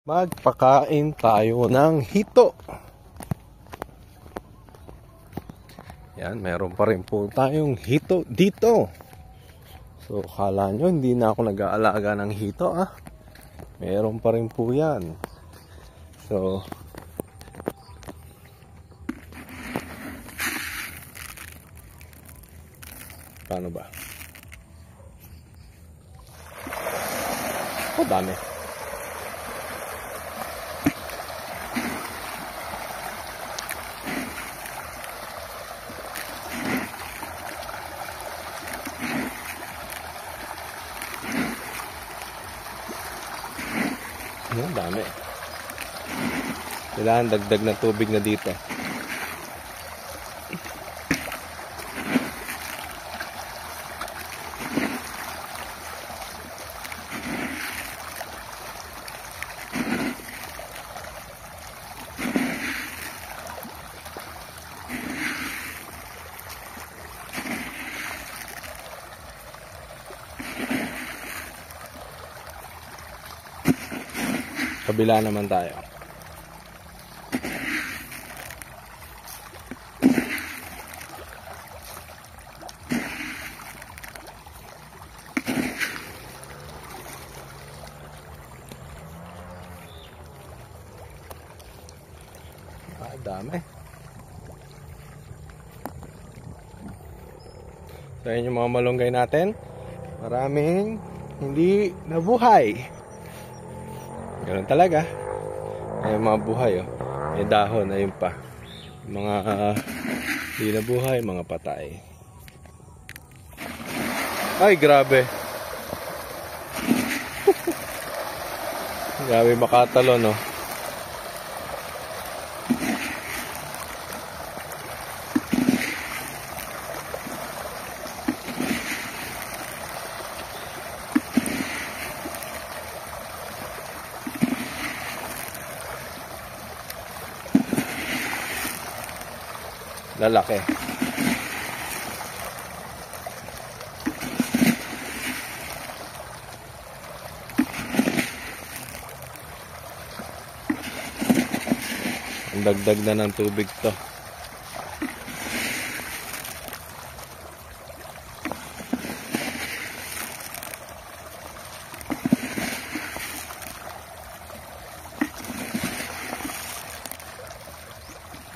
Magpakain tayo ng hito. Yan, meron pa rin po tayong hito dito. So, kala nyo hindi na ako nag-aalaga ng hito, ah. Meron pa rin po yan. So, paano ba? Oh, dami. Ang dami. Kailangan dagdag na tubig na dito. Kabila naman tayo. Dami. So yun yung mga malunggay natin. Maraming hindi nabuhay. Ganun talaga. Ay mga buhay, oh. May dahon, ayun pa. Mga hindi nabuhay, mga patay. Ay, grabe. Grabe makatalon, no. Lalaki. Ang dagdag na ng tubig to.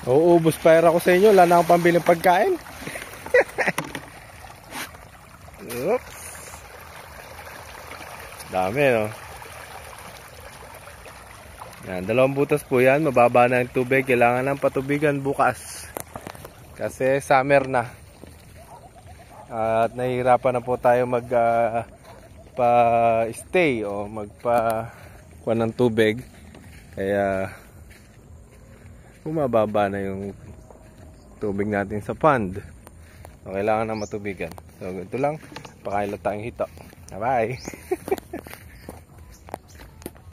Uuubos pa ako sa inyo. Wala na akong pambiling pagkain. Oops. Dami, no? Yan, 2 butas po yan. Mababa na yung tubig. Kailangan ng patubigan bukas. Kasi summer na. At nahihirapan na po tayo pa-stay o magpa-kuha ng tubig. Kaya bumababa na yung tubig natin sa pond. So, kailangan na matubigan. So, ito lang. Pakain lang tayong hito. Bye-bye.